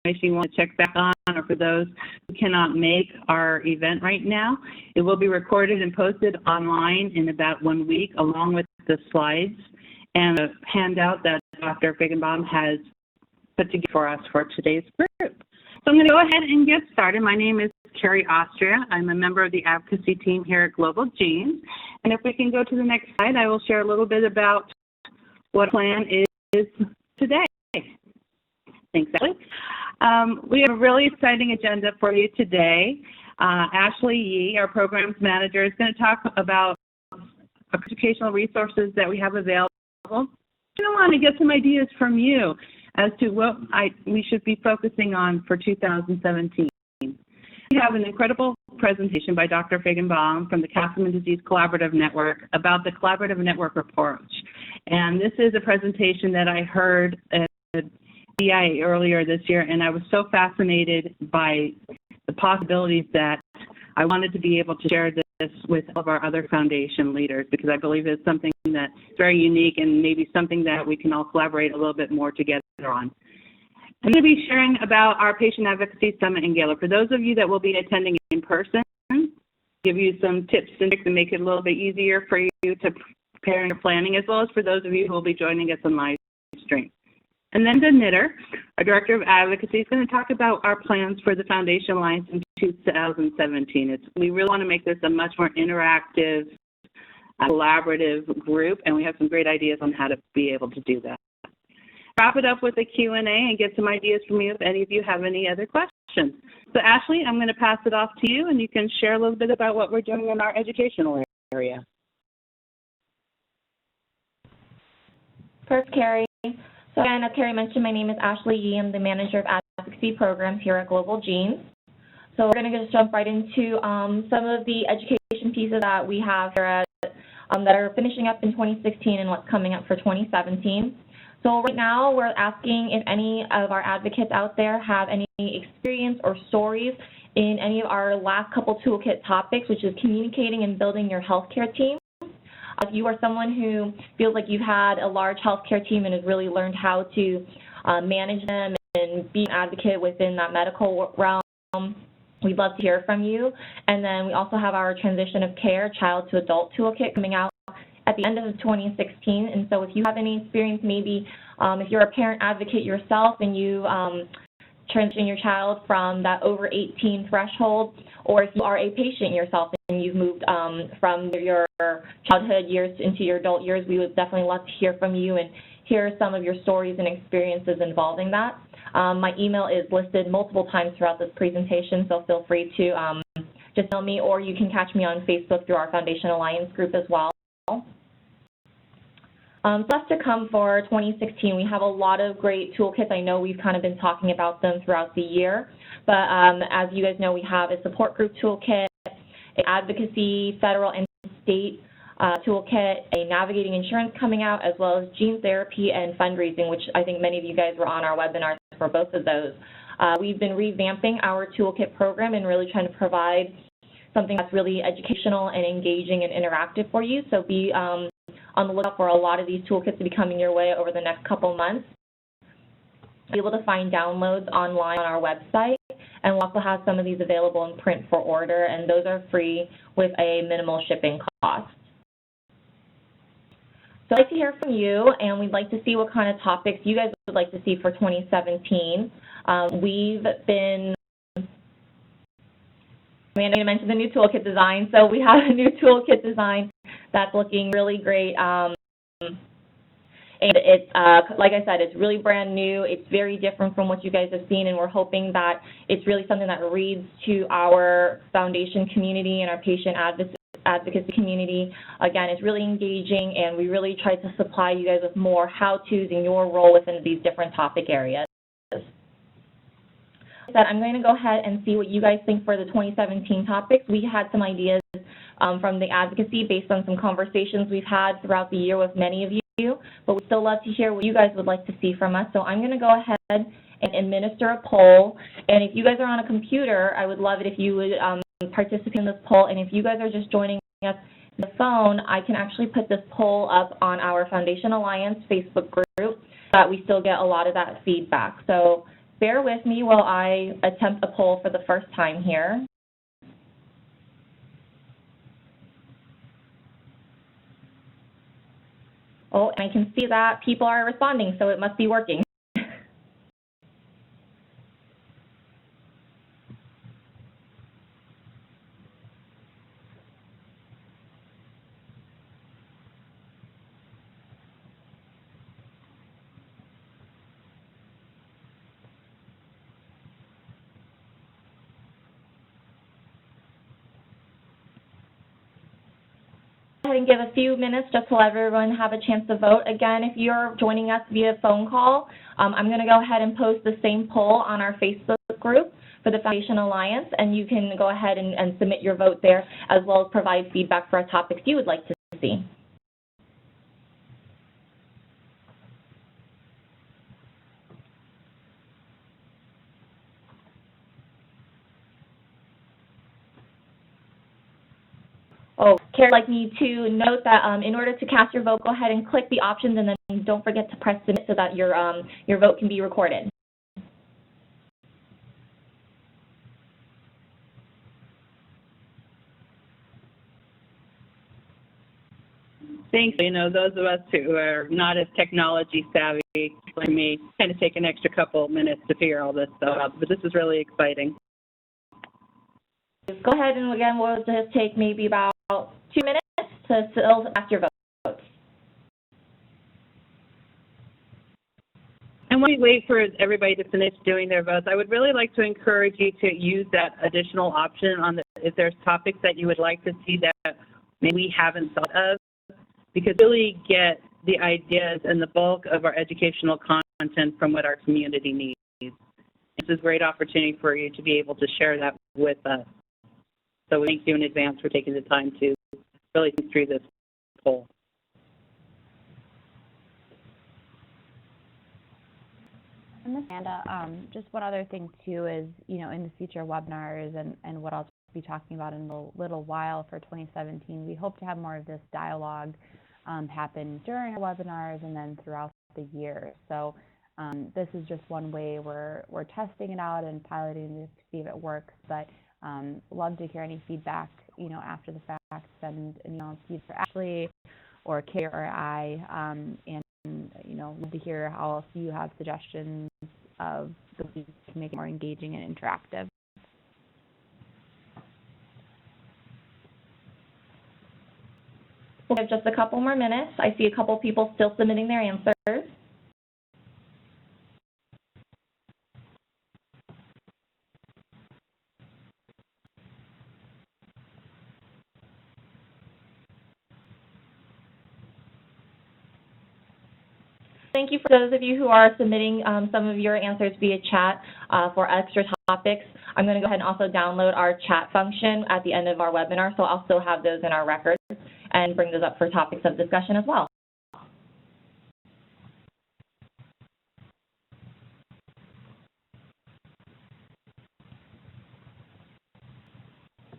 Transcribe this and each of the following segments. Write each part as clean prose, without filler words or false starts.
you want to check back on, or for those who cannot make our event right now, it will be recorded and posted online in about 1 week, along with the slides and a handout that Dr. Faijgenbaum has put together for us for today's group. So I'm going to go ahead and get started. My name is Carrie Austria. I'm a member of the advocacy team here at Global Genes. And if we can go to the next slide, I will share a little bit about what our plan is today. Thanks, Ashley. We have a really exciting agenda for you today. Ashley Yee, our programs manager, is going to talk about educational resources that we have available. I want to get some ideas from you as to what we should be focusing on for 2017. We have an incredible presentation by Dr. Faijgenbaum from the Castleman Disease Collaborative Network about the Collaborative Network approach. And this is a presentation that I heard at DI earlier this year, and I was so fascinated by the possibilities that I wanted to be able to share this with all of our other foundation leaders, because I believe it's something that's very unique and maybe something that we can all collaborate a little bit more together on. I'm going to be sharing about our Patient Advocacy Summit in Gaylord. For those of you that will be attending in person, give you some tips and tricks and make it a little bit easier for you to prepare your planning, as well as for those of you who will be joining us on live stream. And then the Knitter, our Director of Advocacy, is going to talk about our plans for the Foundation Alliance in 2017. We really want to make this a much more interactive, collaborative group, and we have some great ideas on how to be able to do that. Wrap it up with a Q&A and get some ideas from you if any of you have any other questions. So Ashley, I'm going to pass it off to you, and you can share a little bit about what we're doing in our educational area. First, Carrie. So again, as Carrie mentioned, my name is Ashley Yee. I'm the Manager of Advocacy Programs here at Global Genes. So we're going to just jump right into some of the education pieces that we have here at, that are finishing up in 2016 and what's coming up for 2017. So right now we're asking if any of our advocates out there have any experience or stories in any of our last couple toolkit topics, which is communicating and building your healthcare team. If you are someone who feels like you've had a large healthcare team and has really learned how to manage them and be an advocate within that medical realm, we'd love to hear from you. And then we also have our Transition of Care Child to Adult Toolkit coming out at the end of 2016. And so if you have any experience, maybe if you're a parent advocate yourself and you transition your child from that over 18 threshold, or if you are a patient yourself and you've moved from your childhood years into your adult years, we would definitely love to hear from you and hear some of your stories and experiences involving that. My email is listed multiple times throughout this presentation, so feel free to just email me, or you can catch me on Facebook through our Foundation Alliance group as well. Plus to come for 2016, we have a lot of great toolkits. I know we've kind of been talking about them throughout the year, but as you guys know, we have a support group toolkit, an advocacy federal and state toolkit, a navigating insurance coming out, as well as gene therapy and fundraising, which I think many of you guys were on our webinars for both of those. We've been revamping our toolkit program and really trying to provide something that's really educational and engaging and interactive for you. So be on the lookout for a lot of these toolkits to be coming your way over the next couple months. You'll be able to find downloads online on our website, and we'll also have some of these available in print for order, and those are free with a minimal shipping cost. So I'd like to hear from you, and we'd like to see what kind of topics you guys would like to see for 2017. We've been, Amanda mentioned the new toolkit design, so we have a new toolkit design that's looking really great. And it's, like I said, it's really brand new. It's very different from what you guys have seen, and we're hoping that it's really something that reads to our foundation community and our patient advocacy community. Again, it's really engaging, and we really try to supply you guys with more how-tos in your role within these different topic areas. I'm going to go ahead and see what you guys think for the 2017 topics. We had some ideas from the advocacy based on some conversations we've had throughout the year with many of you, but we'd still love to hear what you guys would like to see from us. So I'm going to go ahead and administer a poll, and if you guys are on a computer, I would love it if you would participate in this poll, and if you guys are just joining us on the phone, I can actually put this poll up on our Foundation Alliance Facebook group so that we still get a lot of that feedback. So bear with me while I attempt a poll for the first time here. Oh, and I can see that people are responding, so it must be working. Go ahead and give a few minutes just to let everyone have a chance to vote. Again, if you're joining us via phone call, I'm going to go ahead and post the same poll on our Facebook group for the Foundation Alliance, and you can go ahead and submit your vote there, as well as provide feedback for topics you would like to see. Oh, Carrie would like me to note that in order to cast your vote, go ahead and click the options, and then don't forget to press submit so that your vote can be recorded. Thanks. You know, those of us who are not as technology savvy like me kind of take an extra couple minutes to figure all this stuff out, but this is really exciting. Go ahead, and again, we'll just take maybe about 2 minutes to still cast your votes. And while we wait for everybody to finish doing their votes, I would really like to encourage you to use that additional option on if there's topics that you would like to see that maybe we haven't thought of, because really get the ideas and the bulk of our educational content from what our community needs. This is a great opportunity for you to be able to share that with us. So we thank you in advance for taking the time to really think through this poll. And this, Amanda, just one other thing too is, you know, in the future webinars and what I'll be talking about in a little while for 2017, we hope to have more of this dialogue happen during our webinars and then throughout the year. So this is just one way we're testing it out and piloting this to see if it works, but love to hear any feedback, you know, after the fact, send an email to either Ashley or Kay or I, and you know, love to hear how else you have suggestions of the ways to make it more engaging and interactive. We'll give just a couple more minutes. I see a couple people still submitting their answers. Thank you for those of you who are submitting some of your answers via chat for extra topics. I'm going to go ahead and also download our chat function at the end of our webinar, so I'll still have those in our records and bring those up for topics of discussion as well.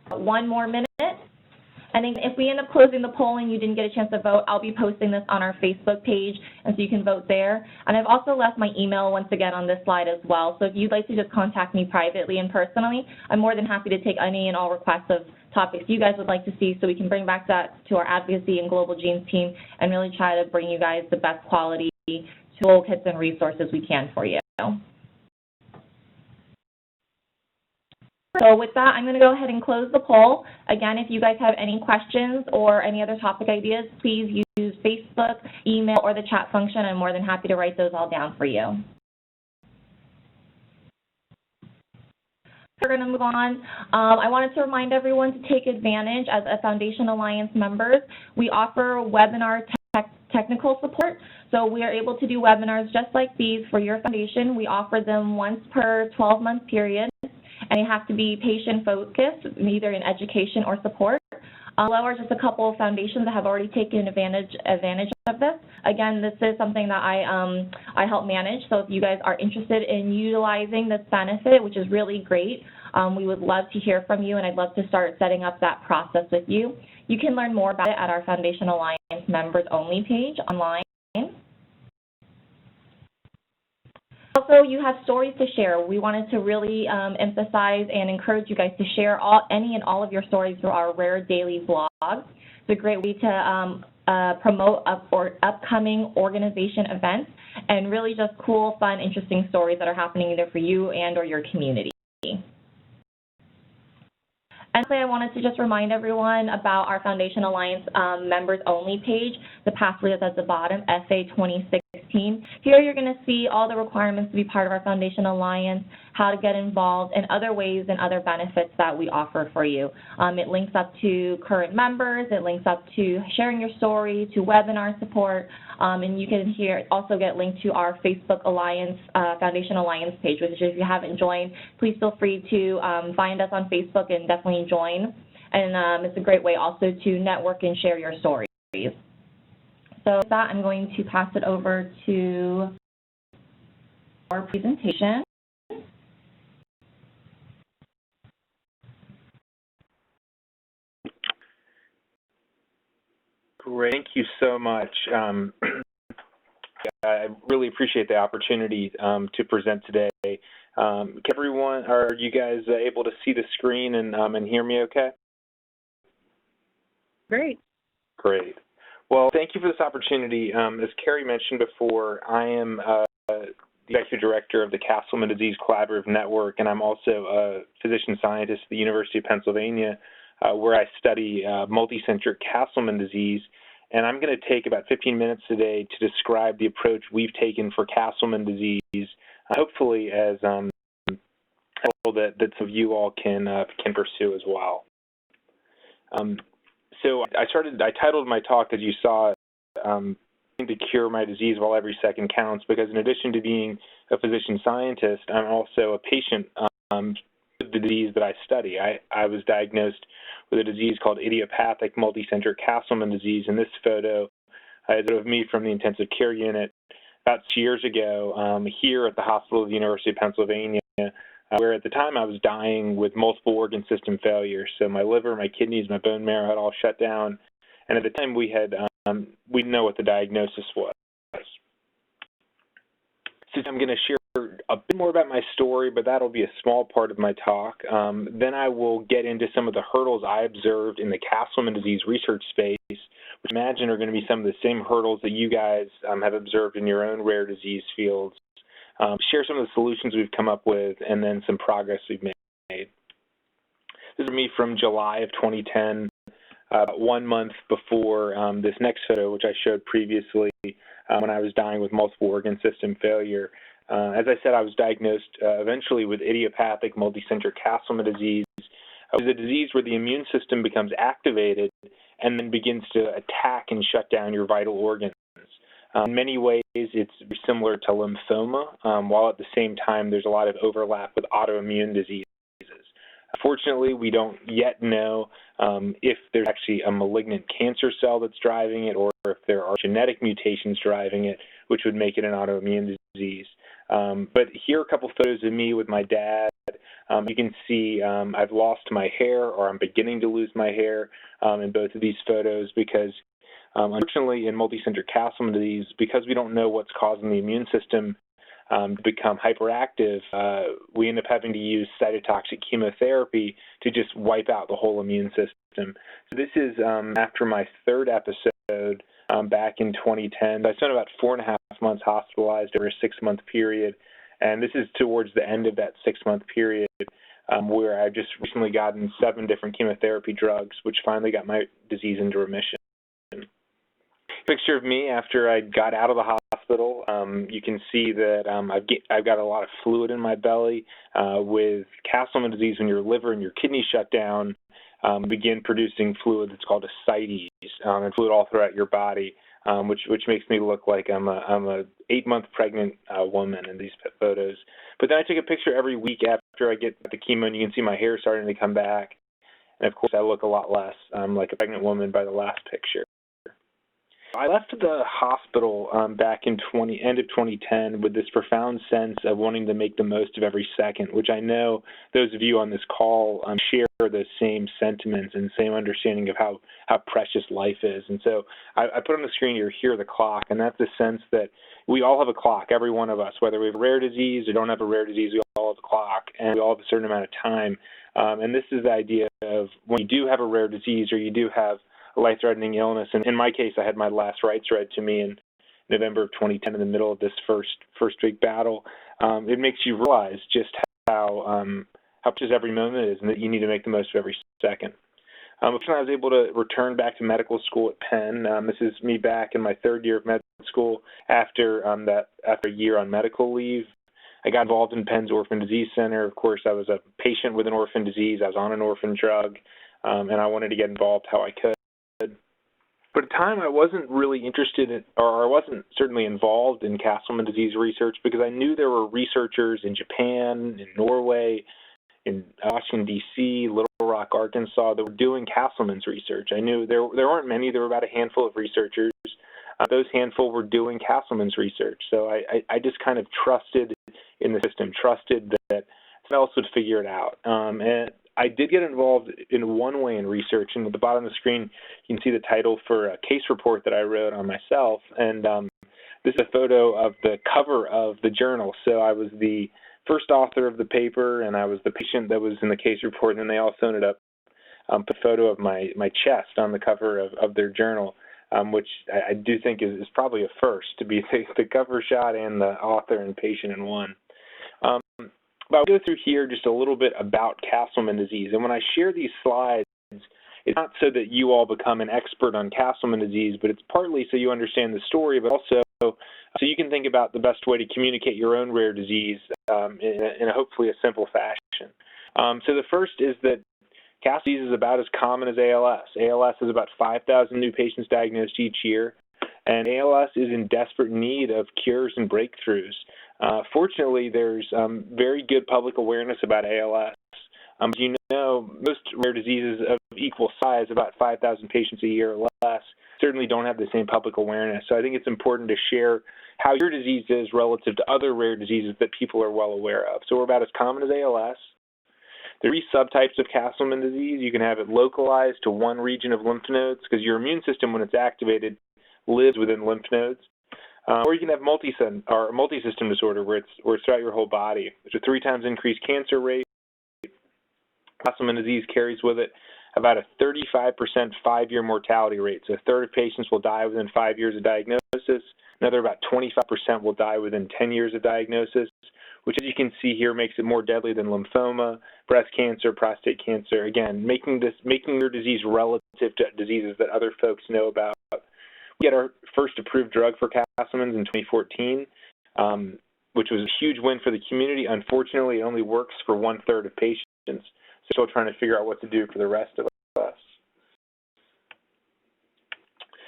One more minute. And then if we end up closing the poll and you didn't get a chance to vote, I'll be posting this on our Facebook page, and so you can vote there. And I've also left my email once again on this slide as well. So if you'd like to just contact me privately and personally, I'm more than happy to take any and all requests of topics you guys would like to see, so we can bring back that to our advocacy and Global Genes team and really try to bring you guys the best quality toolkits and resources we can for you. So with that, I'm going to go ahead and close the poll. Again, if you guys have any questions or any other topic ideas, please use Facebook, email, or the chat function. I'm more than happy to write those all down for you. We're going to move on. I wanted to remind everyone to take advantage as a Foundation Alliance members. We offer webinar technical support. So we are able to do webinars just like these for your foundation. We offer them once per 12-month period, and they have to be patient-focused, either in education or support. Below are just a couple of foundations that have already taken advantage of this. Again, this is something that I help manage, so if you guys are interested in utilizing this benefit, which is really great, we would love to hear from you, and I'd love to start setting up that process with you. You can learn more about it at our Foundation Alliance members only page online. Also, you have stories to share. We wanted to really emphasize and encourage you guys to share any and all of your stories through our Rare Daily blog. It's a great way to promote upcoming organization events and really just cool, fun, interesting stories that are happening either for you and or your community. And I wanted to just remind everyone about our Foundation Alliance members only page, the pathway that's at the bottom, FA 2016. Here you're going to see all the requirements to be part of our Foundation Alliance, how to get involved, and other ways and other benefits that we offer for you. It links up to current members, it links up to sharing your story, to webinar support, and you can also get linked to our Facebook Alliance, Foundation Alliance page, which if you haven't joined, please feel free to find us on Facebook and definitely join. And it's a great way also to network and share your stories. So with that, I'm going to pass it over to our presentation. Great, thank you so much. I really appreciate the opportunity to present today. Everyone, are you guys able to see the screen and hear me okay? Great. Great. Well, thank you for this opportunity. As Carrie mentioned before, I am the Executive Director of the Castleman Disease Collaborative Network, and I'm also a physician scientist at the University of Pennsylvania, where I study multicentric Castleman disease. And I'm going to take about 15 minutes today to describe the approach we've taken for Castleman disease, hopefully as that some of you all can pursue as well. So I titled my talk, as you saw, to cure my disease while every second counts, because in addition to being a physician scientist, I'm also a patient with the disease that I study. I was diagnosed with a disease called idiopathic multicentric Castleman disease, and this photo is of me from the intensive care unit about 2 years ago here at the hospital of the University of Pennsylvania, where at the time I was dying with multiple organ system failure. So my liver, my kidneys, my bone marrow had all shut down, and at the time we didn't know what the diagnosis was. So I'm going to share a bit more about my story, but that'll be a small part of my talk. Then I will get into some of the hurdles I observed in the Castleman disease research space, which I imagine are going to be some of the same hurdles that you guys have observed in your own rare disease fields. Share some of the solutions we've come up with, and then some progress we've made. This is me from July of 2010, 1 month before this next photo, which I showed previously, when I was dying with multiple organ system failure. As I said, I was diagnosed eventually with idiopathic multicentric Castleman disease. It was a disease where the immune system becomes activated and then begins to attack and shut down your vital organs. In many ways, it's similar to lymphoma, while at the same time there's a lot of overlap with autoimmune diseases. Fortunately, we don't yet know if there's actually a malignant cancer cell that's driving it, or if there are genetic mutations driving it, which would make it an autoimmune disease. But here are a couple photos of me with my dad. You can see I've lost my hair, or I'm beginning to lose my hair in both of these photos, because unfortunately in multicentric Castleman disease, because we don't know what's causing the immune system to become hyperactive, we end up having to use cytotoxic chemotherapy to just wipe out the whole immune system. So this is after my third episode back in 2010. I spent about 4.5 months hospitalized over a 6-month period, and this is towards the end of that 6-month period where I've just recently gotten 7 different chemotherapy drugs, which finally got my disease into remission. Picture of me after I got out of the hospital. You can see that I've got a lot of fluid in my belly. With Castleman disease, when your liver and your kidneys shut down, begin producing fluid that's called ascites, and fluid all throughout your body, which makes me look like I'm a 8-month pregnant woman in these photos. But then I take a picture every week after I get the chemo, and you can see my hair starting to come back. And of course, I look a lot less like a pregnant woman by the last picture. I left the hospital back in end of 2010 with this profound sense of wanting to make the most of every second, which I know those of you on this call share those same sentiments and same understanding of how precious life is. And so I put on the screen here the clock, and that's the sense that we all have a clock, every one of us, whether we have a rare disease or don't have a rare disease, we all have a clock, and we all have a certain amount of time. And this is the idea of when you do have a rare disease or you do have a life-threatening illness. And in my case, I had my last rites read to me in November of 2010 in the middle of this first big battle. It makes you realize just how precious every moment is and that you need to make the most of every second. I was able to return back to medical school at Penn. This is me back in my third year of medical school after a year on medical leave. I got involved in Penn's Orphan Disease Center. Of course, I was a patient with an orphan disease. I was on an orphan drug, and I wanted to get involved how I could. But at the time, I wasn't really interested in, or I wasn't certainly involved in Castleman disease research because I knew there were researchers in Japan, in Norway, in Washington, D.C., Little Rock, Arkansas, that were doing Castleman's research. I knew there weren't many. There were about a handful of researchers. Those handful were doing Castleman's research. So I just kind of trusted in the system, trusted that someone else would figure it out. And I did get involved in one way in research, and at the bottom of the screen, you can see the title for a case report that I wrote on myself. And this is a photo of the cover of the journal. So I was the first author of the paper, and I was the patient that was in the case report, and then they also ended up put a photo of my chest on the cover of their journal, which I do think is probably a first to be the cover shot and the author and patient in one. But I'll go through here just a little bit about Castleman disease. And when I share these slides, it's not so that you all become an expert on Castleman disease, but it's partly so you understand the story, but also so you can think about the best way to communicate your own rare disease in a hopefully a simple fashion. So the first is that Castleman disease is about as common as ALS. ALS is about 5,000 new patients diagnosed each year, and ALS is in desperate need of cures and breakthroughs. Fortunately, there's very good public awareness about ALS. As you know, most rare diseases of equal size, about 5,000 patients a year or less, certainly don't have the same public awareness. So I think it's important to share how your disease is relative to other rare diseases that people are well aware of. So we're about as common as ALS. There are 3 subtypes of Castleman disease. You can have it localized to one region of lymph nodes because your immune system, when it's activated, lives within lymph nodes. Or you can have multi-system disorder where it's throughout your whole body. There's a 3 times increased cancer rate. Castleman disease carries with it about a 35% 5-year mortality rate. So a third of patients will die within 5 years of diagnosis. Another about 25% will die within 10 years of diagnosis, which, as you can see here, makes it more deadly than lymphoma, breast cancer, prostate cancer. Again, making your disease relative to diseases that other folks know about. We had our first approved drug for Castleman's in 2014, which was a huge win for the community. Unfortunately, it only works for 1/3 of patients. So still trying to figure out what to do for the rest of us.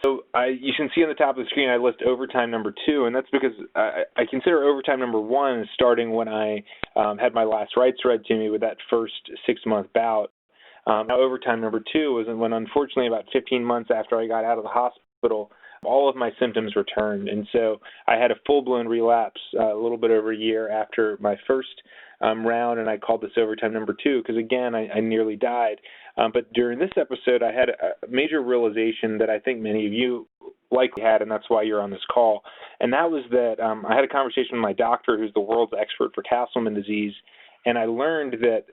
So you can see on the top of the screen I list overtime number 2, and that's because I consider overtime number 1 as starting when I had my last rites read to me with that first 6-month bout. Now overtime number 2 was when, unfortunately, about 15 months after I got out of the hospital, all of my symptoms returned. And so I had a full-blown relapse a little bit over a year after my first round, and I called this overtime number 2 because, again, I nearly died. But during this episode, I had a major realization that I think many of you likely had, and that's why you're on this call. And that was that I had a conversation with my doctor, who's the world's expert for Castleman disease, and I learned that,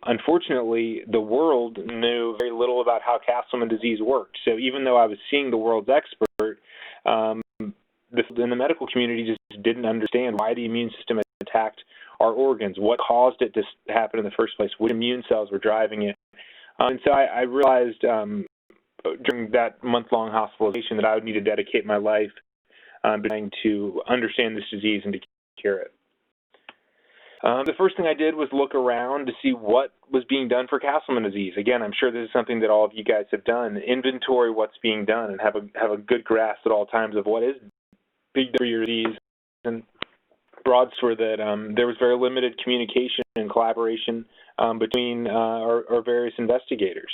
unfortunately, the world knew very little about how Castleman disease worked. So even though I was seeing the world's expert, in the medical community just didn't understand why the immune system attacked our organs, what caused it to happen in the first place, what immune cells were driving it. And so I realized during that month-long hospitalization that I would need to dedicate my life trying to understand this disease and to cure it. The first thing I did was look around to see what was being done for Castleman disease. Again, I'm sure this is something that all of you guys have done. Inventory what's being done and have a good grasp at all times of what is being done for your disease. And broad story that there was very limited communication and collaboration between our various investigators.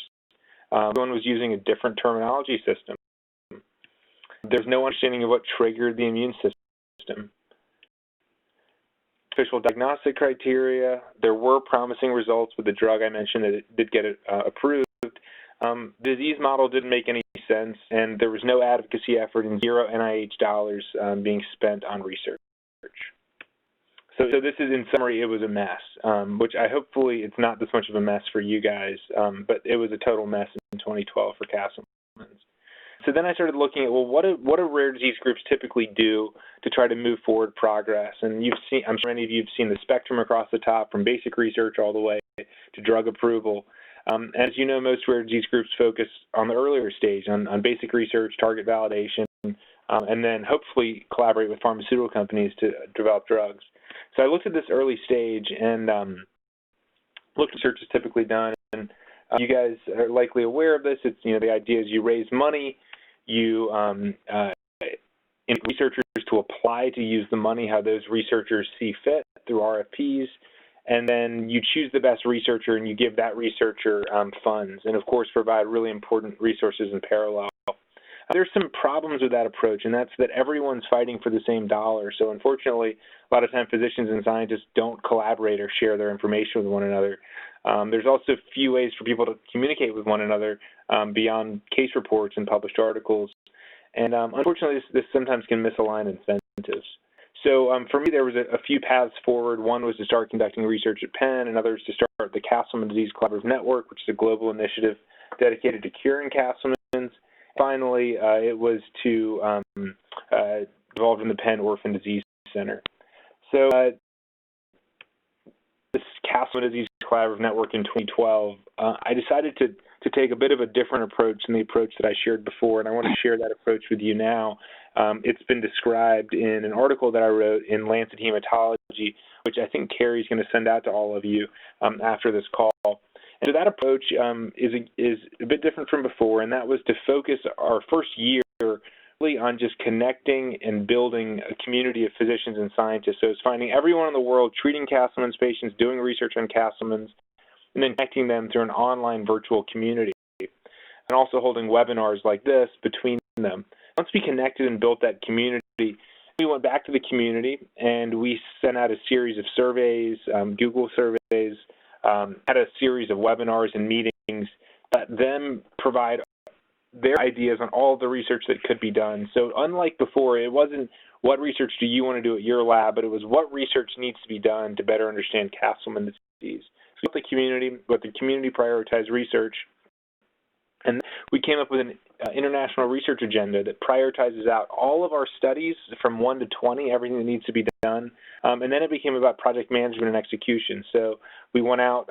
Everyone was using a different terminology system. There's no understanding of what triggered the immune system. Official diagnostic criteria, there were promising results with the drug I mentioned that it did get approved. The disease model didn't make any sense, and there was no advocacy effort and zero NIH dollars being spent on research. So this is, in summary, it was a mess, which hopefully it's not this much of a mess for you guys, but it was a total mess in 2012 for Castleman's. So then I started looking at, well, what do rare disease groups typically do to try to move forward progress? And you've seen, I'm sure many of you have seen the spectrum across the top, from basic research all the way to drug approval. As you know, most rare disease groups focus on the earlier stage, on basic research, target validation, and then hopefully collaborate with pharmaceutical companies to develop drugs. So I looked at this early stage and looked at research is typically done. And you guys are likely aware of this. It's, the idea is you raise money, you invite researchers to apply to use the money how those researchers see fit through RFPs, and then you choose the best researcher and you give that researcher funds, and of course provide really important resources in parallel. There's some problems with that approach, and that's that everyone's fighting for the same dollar. So unfortunately, a lot of times physicians and scientists don't collaborate or share their information with one another. There's also few ways for people to communicate with one another beyond case reports and published articles. And unfortunately, this sometimes can misalign incentives. So for me, there was a few paths forward. One was to start conducting research at Penn, and others to start the Castleman Disease Collaborative Network, which is a global initiative dedicated to curing Castleman's. Finally, it was to involved in the Penn Orphan Disease Center. So this Castleman Disease Collaborative Network in 2012, I decided to take a bit of a different approach than the approach that I shared before, and I want to share that approach with you now. It's been described in an article that I wrote in Lancet Hematology, which I think Carrie's going to send out to all of you after this call. And so that approach is a bit different from before, and that was to focus our first year really on just connecting and building a community of physicians and scientists. So it's finding everyone in the world treating Castleman's patients, doing research on Castleman's, and then connecting them through an online virtual community, and also holding webinars like this between them. Once we connected and built that community, we went back to the community and we sent out a series of surveys, Google surveys, had a series of webinars and meetings, let them provide their ideas on all the research that could be done. So unlike before, it wasn't what research do you want to do at your lab, but it was what research needs to be done to better understand Castleman disease. So let the community prioritize research, and we came up with an international research agenda that prioritizes out all of our studies from 1 to 20, everything that needs to be done, and then it became about project management and execution. So we went out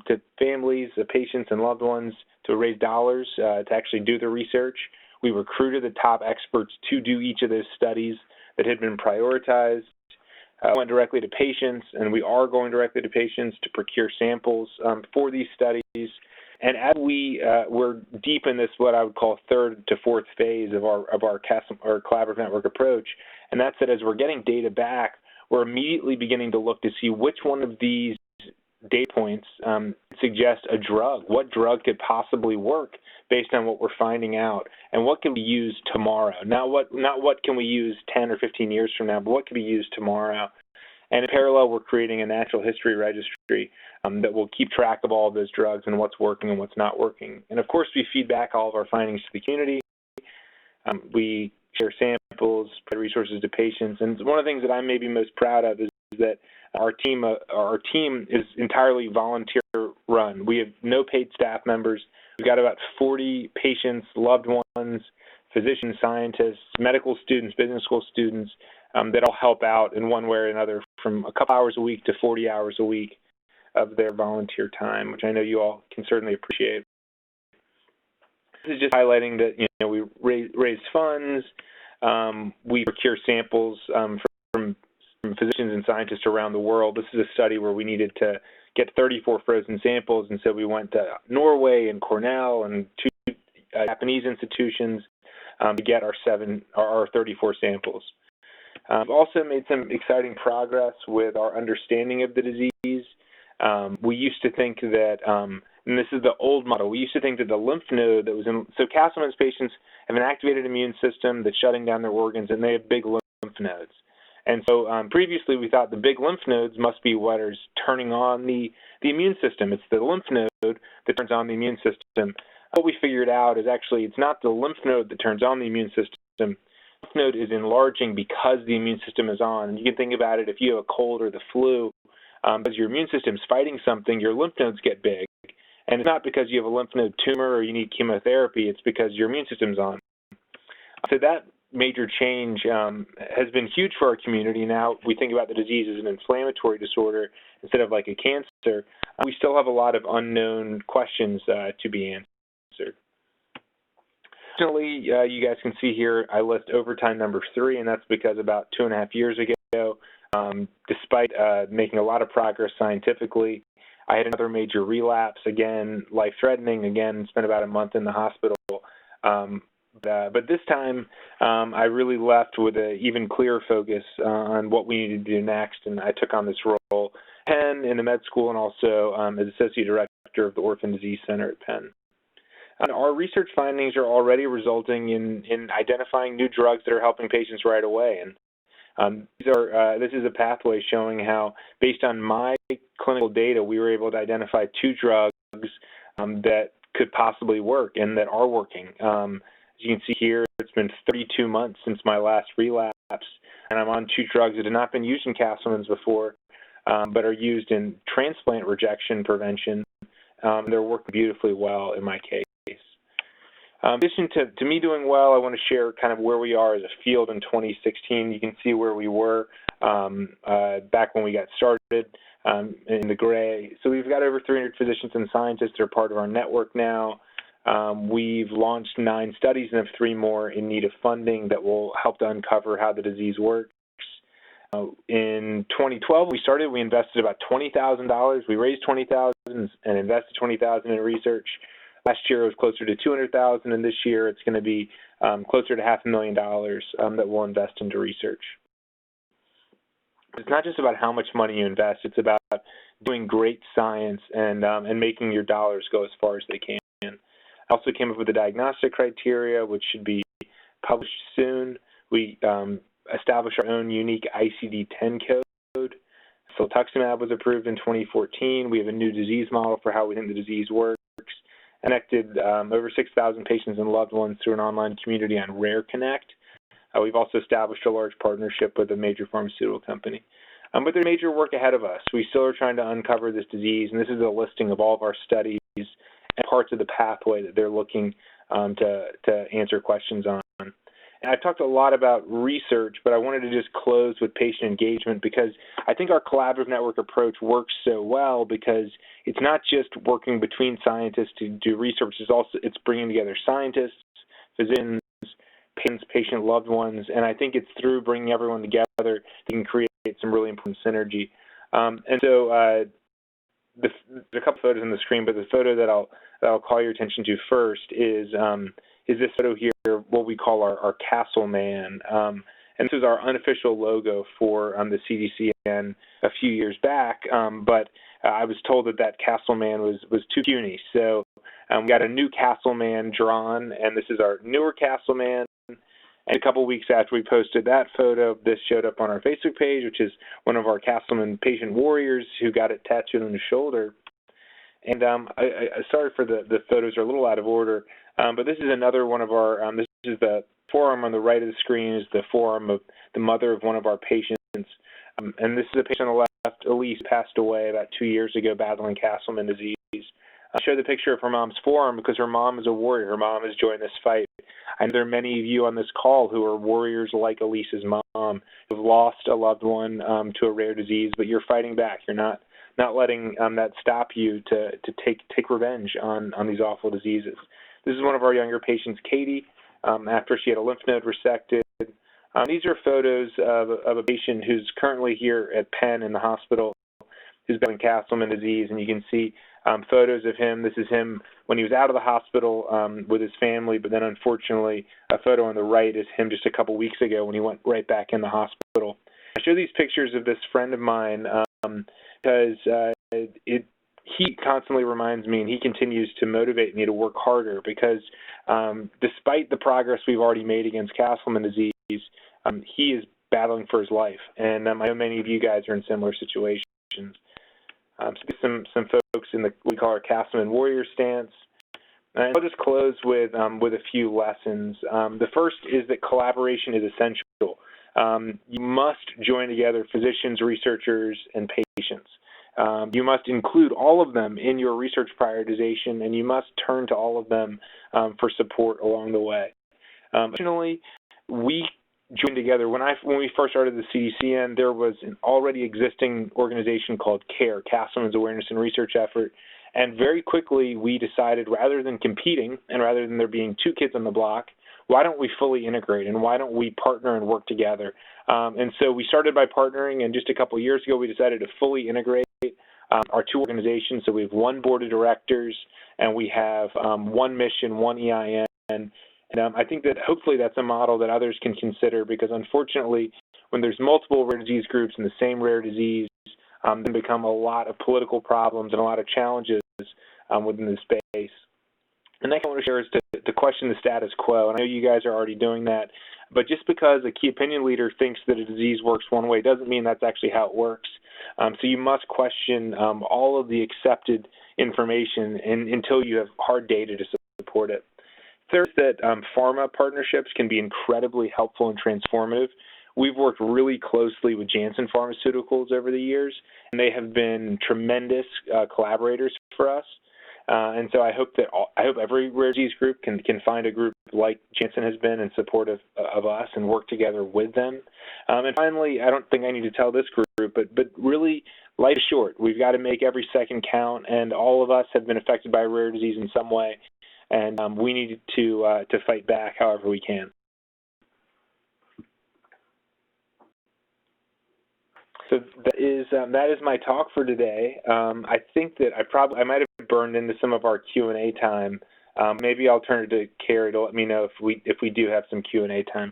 to families, patients, and loved ones to raise dollars to actually do the research. We recruited the top experts to do each of those studies that had been prioritized. Went directly to patients, and we are going directly to patients to procure samples for these studies. And as we're deep in this, what I would call third to fourth phase of our collaborative network approach, and that's that as we're getting data back, we're immediately beginning to look to see which one of these data points suggest a drug. What drug could possibly work based on what we're finding out, and what can be used tomorrow? Not what can we use 10 or 15 years from now, but what can be used tomorrow. And in parallel, we're creating a natural history registry that will keep track of all of those drugs and what's working and what's not working. And of course, we feed back all of our findings to the community. We share samples, provide resources to patients. And one of the things that I'm maybe most proud of is that our team is entirely volunteer run. We have no paid staff members. We've got about 40 patients, loved ones, physicians, scientists, medical students, business school students that all help out in one way or another, from a couple hours a week to 40 hours a week of their volunteer time, which I know you all can certainly appreciate. This is just highlighting that we raise funds, we procure samples from physicians and scientists around the world. This is a study where we needed to get 34 frozen samples, and so we went to Norway and Cornell and 2 Japanese institutions to get our 34 samples. We've also made some exciting progress with our understanding of the disease. We used to think that And this is the old model. We used to think that the lymph node that was in, so Castleman's patients have an activated immune system that's shutting down their organs, and they have big lymph nodes. And so previously we thought the big lymph nodes must be what is turning on the immune system. It's the lymph node that turns on the immune system. What we figured out is actually it's not the lymph node that turns on the immune system. The lymph node is enlarging because the immune system is on. And you can think about it if you have a cold or the flu, because your immune system is fighting something, your lymph nodes get big. And it's not because you have a lymph node tumor or you need chemotherapy, it's because your immune system's on. So that major change has been huge for our community. Now we think about the disease as an inflammatory disorder instead of like a cancer. We still have a lot of unknown questions to be answered. Fortunately, you guys can see here I list overtime number 3, and that's because about 2.5 years ago, despite making a lot of progress scientifically, I had another major relapse, again, life-threatening, again, spent about a month in the hospital. But this time, I really left with an even clearer focus on what we needed to do next, and I took on this role at Penn in the med school and also as Associate Director of the Orphan Disease Center at Penn. And our research findings are already resulting in identifying new drugs that are helping patients right away. And this is a pathway showing how, based on my clinical data, we were able to identify 2 drugs that could possibly work and that are working. As you can see here, it's been 32 months since my last relapse, and I'm on 2 drugs that have not been used in Castleman's before, but are used in transplant rejection prevention. They're working beautifully well in my case. In addition to me doing well, I want to share kind of where we are as a field in 2016. You can see where we were back when we got started in the gray. So we've got over 300 physicians and scientists that are part of our network now. We've launched 9 studies and have 3 more in need of funding that will help to uncover how the disease works. In 2012, we invested about $20,000. We raised $20,000 and invested $20,000 in research. Last year it was closer to $200,000, and this year it's going to be closer to $500,000 that we'll invest into research. It's not just about how much money you invest; it's about doing great science and making your dollars go as far as they can. I also came up with the diagnostic criteria, which should be published soon. We established our own unique ICD-10 code. Siltuximab was approved in 2014. We have a new disease model for how we think the disease works. Connected over 6,000 patients and loved ones through an online community on Rare Connect. We've also established a large partnership with a major pharmaceutical company. But there's major work ahead of us. We still are trying to uncover this disease, and this is a listing of all of our studies and parts of the pathway that they're looking to answer questions on. And I've talked a lot about research, but I wanted to just close with patient engagement because I think our collaborative network approach works so well because it's not just working between scientists to do research, it's bringing together scientists, physicians, patients, patient loved ones, and I think it's through bringing everyone together that you can create some really important synergy. And so there's a couple photos on the screen, but the photo that I'll call your attention to first is this photo here, what we call our Castle Man. And this is our unofficial logo for the CDC a few years back, but I was told that Castle Man was too puny. So we got a new Castle Man drawn, and this is our newer Castle Man. And a couple weeks after we posted that photo, this showed up on our Facebook page, which is one of our Castleman patient warriors who got it tattooed on his shoulder. And sorry for the photos are a little out of order, but this is another one of our, this is the forearm on the right of the screen is the forearm of the mother of one of our patients. And this is a patient on the left, Elise, passed away about 2 years ago battling Castleman disease. I show the picture of her mom's forearm because her mom is a warrior. Her mom has joined this fight. I know there are many of you on this call who are warriors like Elise's mom, who have lost a loved one to a rare disease, but you're fighting back. You're not letting that stop you to take revenge on these awful diseases. This is one of our younger patients, Katie, after she had a lymph node resected. These are photos of a patient who's currently here at Penn in the hospital who's battling Castleman disease, and you can see photos of him. This is him when he was out of the hospital with his family, but then unfortunately a photo on the right is him just a couple weeks ago when he went right back in the hospital. I show these pictures of this friend of mine because he constantly reminds me, and he continues to motivate me to work harder because despite the progress we've already made against Castleman disease, he is battling for his life. And I know many of you guys are in similar situations. So some folks in what we call our Castleman warrior stance. And I'll just close with a few lessons. The first is that collaboration is essential. You must join together physicians, researchers, and patients. You must include all of them in your research prioritization, and you must turn to all of them for support along the way. Additionally, we joined together. When we first started the CDCN, there was an already existing organization called CARE, Castleman's Awareness and Research Effort, and very quickly we decided rather than competing and rather than there being two kids on the block, why don't we fully integrate and why don't we partner and work together? And so we started by partnering, and just a couple of years ago we decided to fully integrate our two organizations. So we have one board of directors and we have one mission, one EIN. And I think that hopefully that's a model that others can consider, because unfortunately when there's multiple rare disease groups in the same rare disease, there become a lot of political problems and a lot of challenges within the space. And next I want to share is to question the status quo. And I know you guys are already doing that, but just because a key opinion leader thinks that a disease works one way doesn't mean that's actually how it works. So you must question all of the accepted information until you have hard data to support it. Third is that pharma partnerships can be incredibly helpful and transformative. We've worked really closely with Janssen Pharmaceuticals over the years, and they have been tremendous collaborators for us. And so I hope every rare disease group can find a group like Janssen has been in support of us and work together with them. And finally, I don't think I need to tell this group, but really, life is short. We've got to make every second count, and all of us have been affected by rare disease in some way, and we need to fight back however we can. So that is my talk for today. I think that I might have burned into some of our Q&A time. Maybe I'll turn it to Carrie to let me know if we do have some Q&A time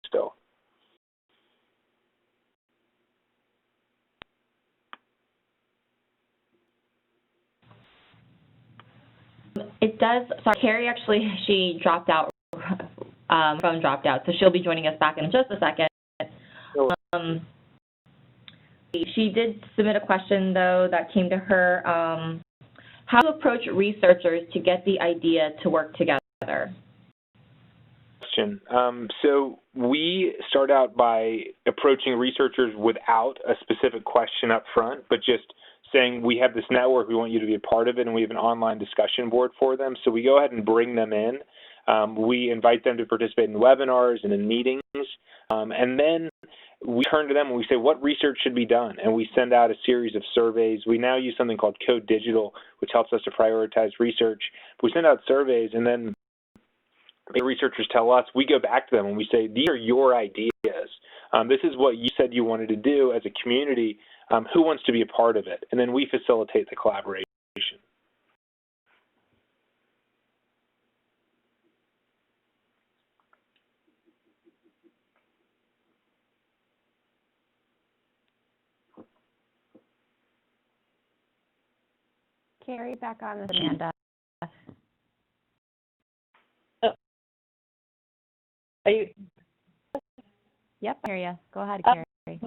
still. It does. Sorry, Carrie actually, she dropped out. Phone dropped out, so she'll be joining us back in just a second. She did submit a question, though, that came to her. How to approach researchers to get the idea to work together? So we start out by approaching researchers without a specific question up front, but just saying we have this network, we want you to be a part of it, and we have an online discussion board for them. So we go ahead and bring them in. We invite them to participate in webinars and in meetings, and then we turn to them and we say, what research should be done? And we send out a series of surveys. We now use something called Code Digital, which helps us to prioritize research. We send out surveys, and then the researchers tell us, we go back to them and we say, these are your ideas. This is what you said you wanted to do as a community. Who wants to be a part of it? And then we facilitate the collaboration. Carrie, back on this, Amanda. Are you? Yep, I hear you. Go ahead, Carrie.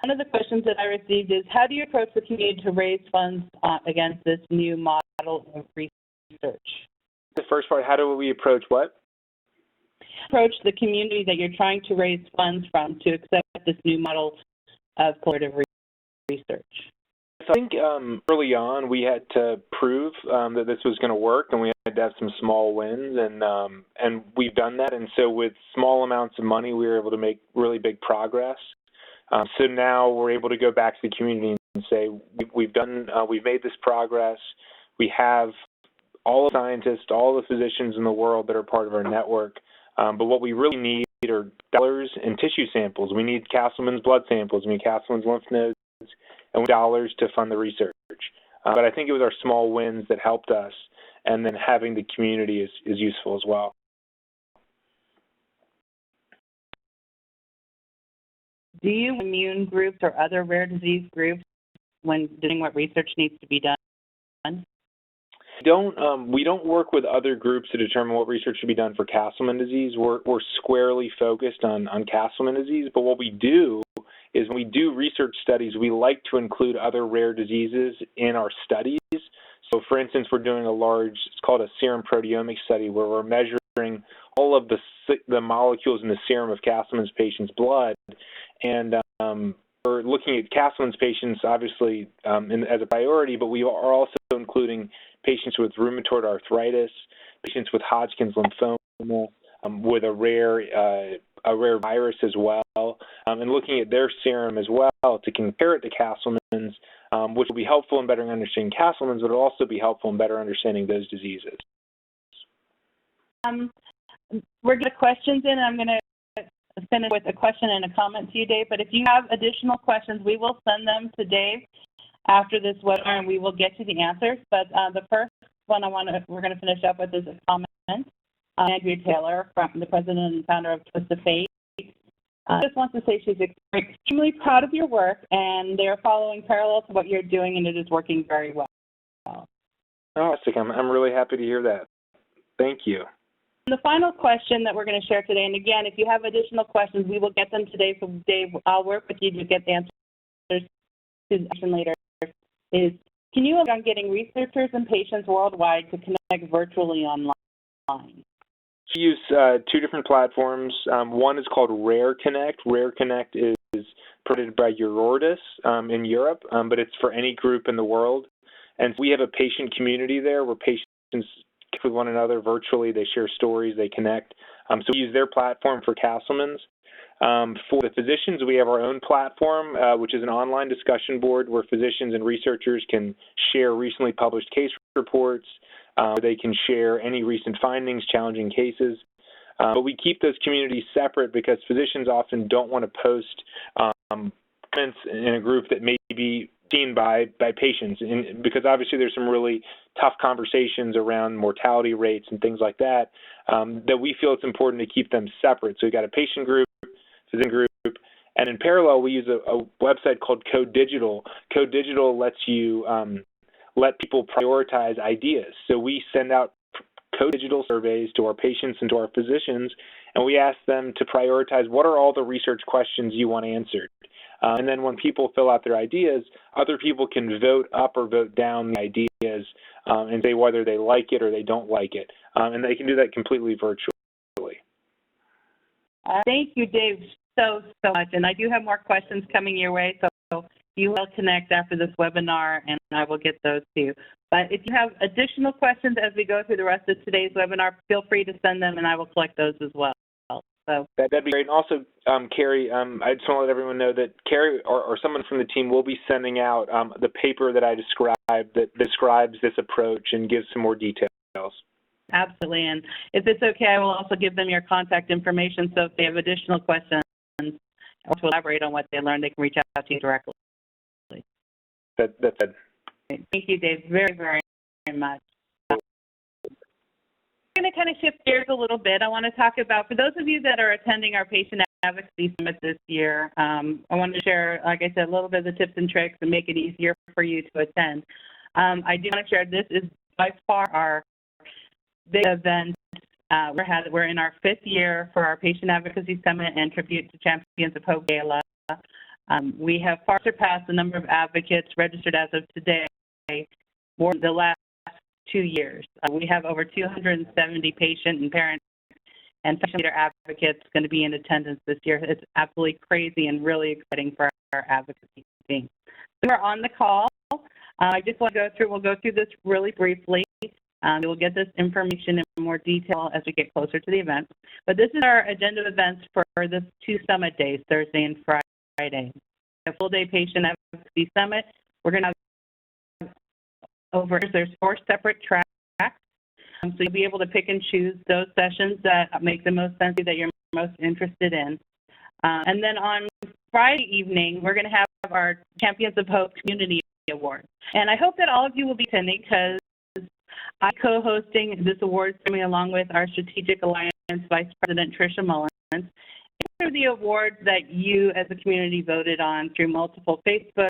One of the questions that I received is, how do you approach the community to raise funds against this new model of research? The first part, how do we approach what? Approach the community that you're trying to raise funds from to accept this new model of collaborative research. I think early on we had to prove that this was going to work, and we had to have some small wins, and we've done that. And so with small amounts of money, we were able to make really big progress. So now we're able to go back to the community and say, we've made this progress. We have all the scientists, all the physicians in the world that are part of our network. But what we really need are dollars and tissue samples. We need Castleman's blood samples. We need Castleman's lymph nodes, and dollars to fund the research. But I think it was our small wins that helped us, and then having the community is useful as well. Do you immune groups or other rare disease groups when doing what research needs to be done? We don't work with other groups to determine what research should be done for Castleman disease. We're squarely focused on Castleman disease, but what we do is when we do research studies, we like to include other rare diseases in our studies. So for instance, we're doing it's called a serum proteomics study, where we're measuring all of the molecules in the serum of Castleman's patients' blood, and we're looking at Castleman's patients, obviously, as a priority, but we are also including patients with rheumatoid arthritis, patients with Hodgkin's lymphoma, with a rare virus as well, and looking at their serum as well to compare it to Castleman's, which will be helpful in better understanding Castleman's, but will also be helpful in better understanding those diseases. We're getting questions in, and I'm going to finish with a question and a comment to you, Dave. But if you have additional questions, we will send them to Dave after this webinar, and we will get you the answers. But the first one we're going to finish up with is a comment. Andrea Taylor, the president and founder of Twist of Fate, just wants to say she's extremely proud of your work, and they're following parallel to what you're doing, and it is working very well. Oh, I'm really happy to hear that. Thank you. The final question that we're going to share today, and again, if you have additional questions, we will get them today. So Dave, I'll work with you to get the answers to the question later, is can you work on getting researchers and patients worldwide to connect virtually online? We use two different platforms. One is called Rare Connect. Rare Connect is provided by Eurordis in Europe, but it's for any group in the world. And we have a patient community there where patients connect with one another virtually. They share stories, they connect. So we use their platform for Castleman's. For the physicians, we have our own platform, which is an online discussion board where physicians and researchers can share recently published case reports. They can share any recent findings, challenging cases. But we keep those communities separate because physicians often don't want to post comments in a group that may be seen by patients, because obviously there's some really tough conversations around mortality rates and things like that, that we feel it's important to keep them separate. So we've got a patient group, physician group, and in parallel we use a website called Code Digital. Code Digital lets you let people prioritize ideas. So we send out Code Digital surveys to our patients and to our physicians, and we ask them to prioritize what are all the research questions you want answered. And then when people fill out their ideas, other people can vote up or vote down the ideas and say whether they like it or they don't like it. And they can do that completely virtually. Thank you, Dave, so much. And I do have more questions coming your way, so you will connect after this webinar, and I will get those to you. But if you have additional questions as we go through the rest of today's webinar, feel free to send them, and I will collect those as well. So that'd be great. And also, Carrie, I just want to let everyone know that Carrie or someone from the team will be sending out the paper that I described that describes this approach and gives some more details. Absolutely. And if it's okay, I will also give them your contact information, so if they have additional questions or to elaborate on what they learned, they can reach out to you directly. That's it. Thank you, Dave, very, very much. I'm going to kind of shift gears a little bit. I want to talk about, for those of you that are attending our Patient Advocacy Summit this year, I want to share, like I said, a little bit of the tips and tricks and make it easier for you to attend. I do want to share this is by far our big event. We're in our 5th year for our Patient Advocacy Summit and Tribute to Champions of Hope Gala. We have far surpassed the number of advocates registered as of today for the last 2 years. We have over 270 patient and parent and patient leader advocates going to be in attendance this year. It's absolutely crazy and really exciting for our advocacy team. We're on the call. I just want to we'll go through this really briefly. We'll get this information in more detail as we get closer to the event. But this is our agenda of events for this 2 summit days, Thursday and Friday. A full-day Patient Advocacy Summit. We're going to have there's 4 separate tracks, so you'll be able to pick and choose those sessions that make the most sense, that you're most interested in. And then on Friday evening, we're going to have our Champions of Hope Community Award. And I hope that all of you will be attending, because I'm co-hosting this award ceremony along with our Strategic Alliance Vice President Tricia Mullins. And these are the awards that you as a community voted on through multiple Facebook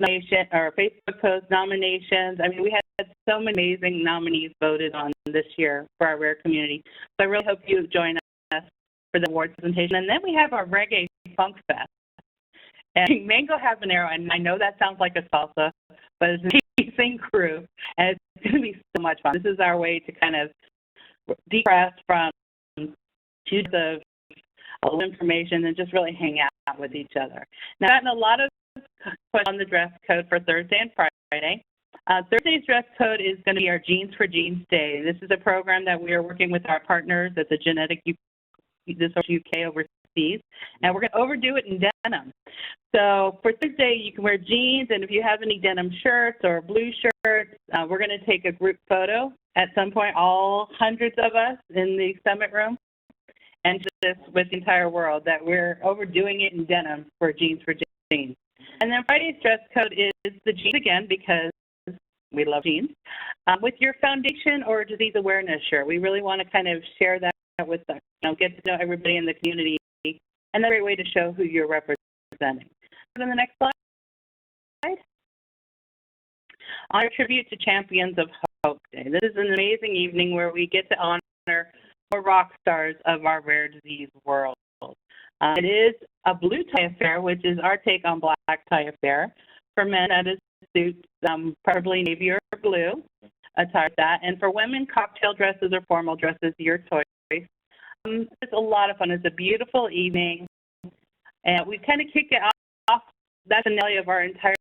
nomination or Facebook post nominations. I mean, we had so many amazing nominees voted on this year for our rare community. So I really hope you join us for the awards presentation. And then we have our Reggae Funk Fest. And Mango Habanero, and I know that sounds like a salsa, but it's an amazing crew, and it's going to be so much fun. This is our way to kind of decompress from too much of information and just really hang out with each other. Now, I've gotten a lot of questions on the dress code for Thursday and Friday. Thursday's dress code is going to be our Jeans for Genes Day. This is a program that we are working with our partners at the Genetic UK overseas, and we're going to overdo it in denim. So for Thursday, you can wear jeans, and if you have any denim shirts or blue shirts, we're going to take a group photo at some point, all hundreds of us in the summit room, and just with the entire world that we're overdoing it in denim for Jeans for Jeans. And then Friday's dress code is the jeans again, because we love jeans, with your foundation or disease awareness shirt. We really want to kind of share that with us, get to know everybody in the community, and that's a great way to show who you're representing. On the next slide. Honor Tribute to Champions of Hope Day. This is an amazing evening where we get to honor more rock stars of our rare disease world. It is a blue tie affair, which is our take on black tie affair. For men, that is suits, preferably navy or blue, attire that. And for women, cocktail dresses or formal dresses, your choice. It's a lot of fun. It's a beautiful evening. And we kind of kick it off. That's the finale of our entire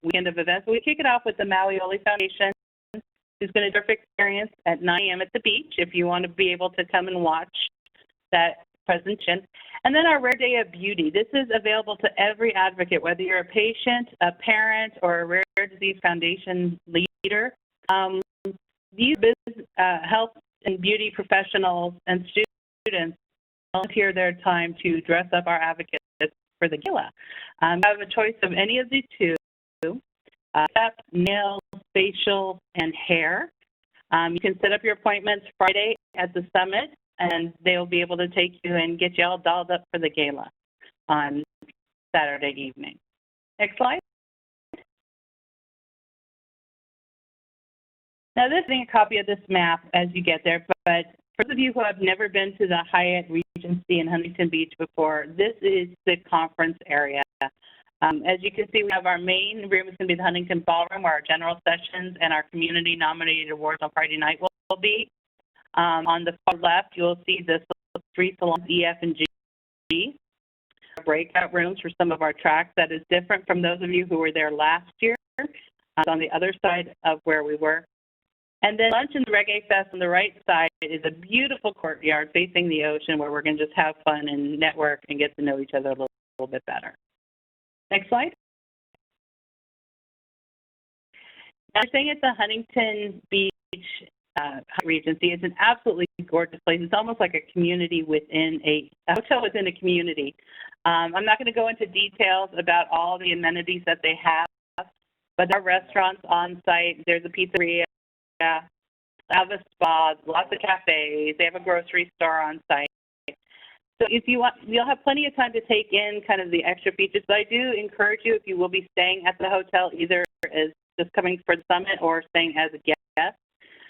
weekend of events. We kick it off with the Malioli Foundation, who's going to do a perfect experience at 9 a.m. at the beach if you want to be able to come and watch that presentation. And then our Rare Day of Beauty. This is available to every advocate, whether you're a patient, a parent, or a Rare Disease Foundation leader. These business, health and beauty professionals and students volunteer their time to dress up our advocates for the gala. You have a choice of any of these two, makeup, nails, facial, and hair. You can set up your appointments Friday at the summit, and they'll be able to take you and get you all dolled up for the gala on Saturday evening. Next slide. Now, this is a copy of this map as you get there, but for those of you who have never been to the Hyatt Regency in Huntington Beach before, this is the conference area. As you can see, we have our main room is going to be the Huntington Ballroom, where our general sessions and our community-nominated awards on Friday night will be. On the far left, you'll see the three salons, EF and G. Breakout rooms for some of our tracks. That is different from those of you who were there last year. On the other side of where we were. And then lunch and the Reggae Fest on the right side is a beautiful courtyard facing the ocean where we're going to just have fun and network and get to know each other a little bit better. Next slide. Now, staying at the Huntington Beach Regency. It's an absolutely gorgeous place. It's almost like a community within a hotel within a community. I'm not going to go into details about all the amenities that they have, but there are restaurants on site. There's a pizzeria. They have a spa, lots of cafes. They have a grocery store on site. So if you want, you'll have plenty of time to take in kind of the extra features. But I do encourage you, if you will be staying at the hotel, either as just coming for the summit or staying as a guest,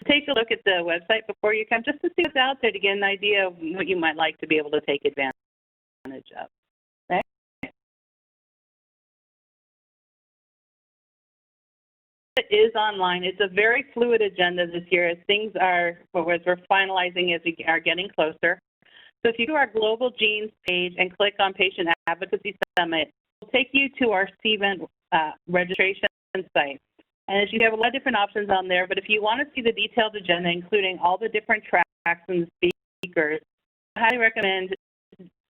take a look at the website before you come, just to see what's out there to get an idea of what you might like to be able to take advantage of. Okay? It is online. It's a very fluid agenda this year as things are, as we're finalizing as we are getting closer. So if you go to our Global Genes page and click on Patient Advocacy Summit, it will take you to our CVent registration site. And you have a lot of different options on there, but if you want to see the detailed agenda, including all the different tracks and the speakers, I highly recommend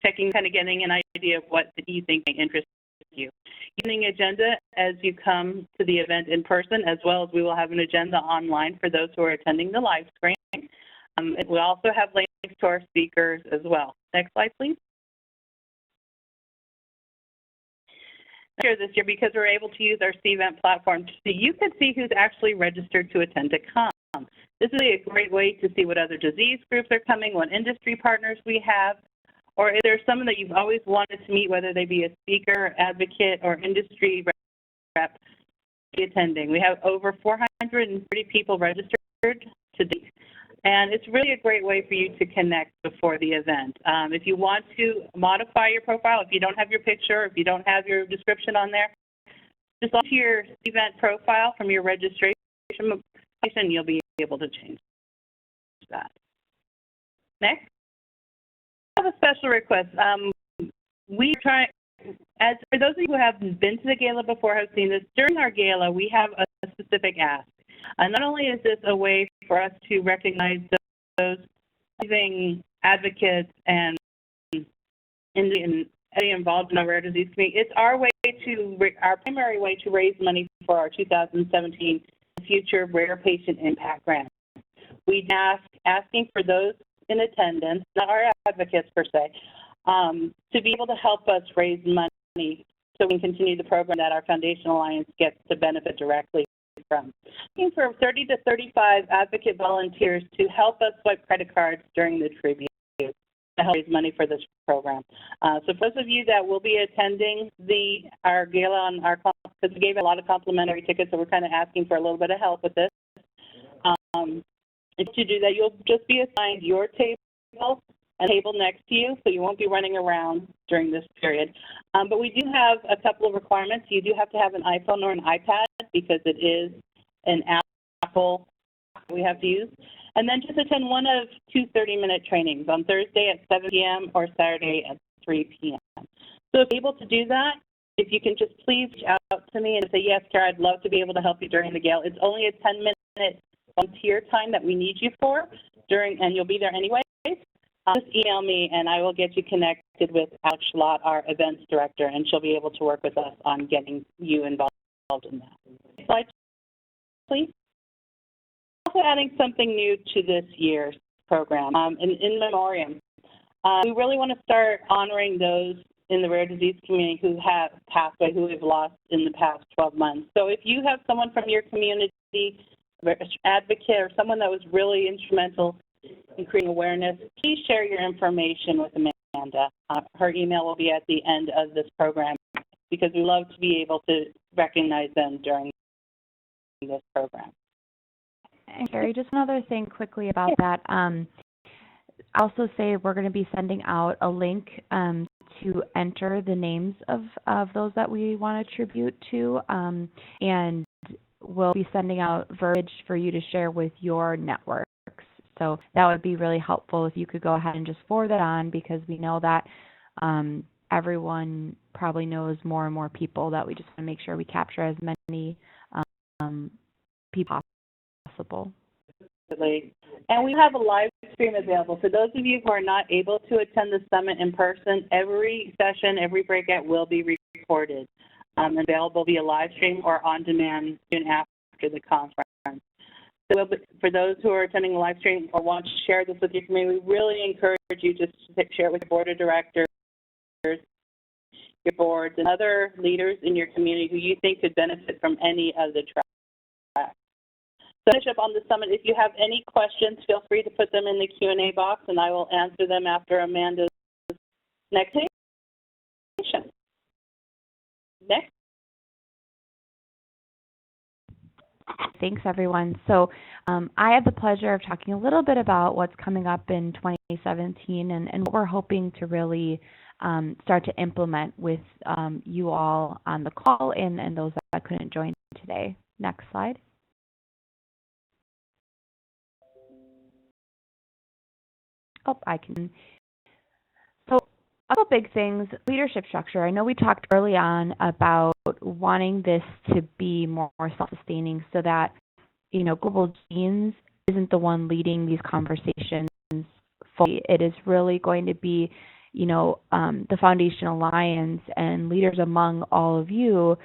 checking, kind of getting an idea of what you think may interest you. Using the agenda as you come to the event in person, as well as we will have an agenda online for those who are attending the live stream. We also have links to our speakers as well. Next slide, please. This year, because we're able to use our CVent platform, so you can see who's actually registered to attend to come. This is a great way to see what other disease groups are coming, what industry partners we have, or if there's someone that you've always wanted to meet, whether they be a speaker, advocate, or industry rep be attending. We have over 430 people registered to date, and it's really a great way for you to connect before the event. If you want to modify your profile, if you don't have your picture, if you don't have your description on there, just log to your event profile from your registration, and you'll be able to change that. Next, I have a special request. We try, as for those of you who have been to the gala before, have seen this, during our gala, we have a specific ask. Not only is this a way for us to recognize those living advocates and involved in our rare disease community, it's our primary way to raise money for our 2017 Future Rare Patient Impact Grant. We asking for those in attendance, not our advocates per se, to be able to help us raise money so we can continue the program that our Foundation Alliance gets to benefit directly from. Looking for 30 to 35 advocate volunteers to help us swipe credit cards during the tribute to help raise money for this program. So for those of you that will be attending our gala because we gave a lot of complimentary tickets, so we're kind of asking for a little bit of help with this. If you do that, you'll just be assigned your table and table next to you, so you won't be running around during this period. But we do have a couple of requirements. You do have to have an iPhone or an iPad because it is an Apple we have to use. And then just attend one of 2 30-minute trainings on Thursday at 7 p.m. or Saturday at 3 p.m. So if you're able to do that, if you can just please reach out to me and say, yes, Kara, I'd love to be able to help you during the gala. It's only a 10-minute volunteer time that we need you for and you'll be there anyway. Just email me and I will get you connected with Alex Schlott, our events director, and she'll be able to work with us on getting you involved in that. Next slide, please. Also adding something new to this year's program, in memoriam. We really want to start honoring those in the rare disease community who have passed away, who we've lost in the past 12 months. So if you have someone from your community, advocate, or someone that was really instrumental in creating awareness, please share your information with Amanda. Her email will be at the end of this program because we love to be able to recognize them during this program. And Carrie, just another thing quickly about that. Also say we're going to be sending out a link to enter the names of those that we want to tribute to, and we'll be sending out verbiage for you to share with your networks. So that would be really helpful if you could go ahead and just forward that on, because we know that everyone probably knows more and more people, that we just want to make sure we capture as many people as possible. And we have a live stream available. For those of you who are not able to attend the summit in person, every session, every breakout will be recorded and available via live stream or on demand soon after the conference. So for those who are attending the live stream or want to share this with your community, we really encourage you to share it with your board of directors, your boards, and other leaders in your community who you think could benefit from any of the tracks. So finish up on the summit. If you have any questions, feel free to put them in the Q&A box, and I will answer them after Amanda's next presentation. Next. Thanks, everyone. So I have the pleasure of talking a little bit about what's coming up in 2017 and what we're hoping to really start to implement with you all on the call and those that couldn't join today. Next slide. Oh, I can. So a couple big things, leadership structure. I know we talked early on about wanting this to be more self-sustaining so that, Global Genes isn't the one leading these conversations fully. It is really going to be, the Foundation Alliance and leaders among all of you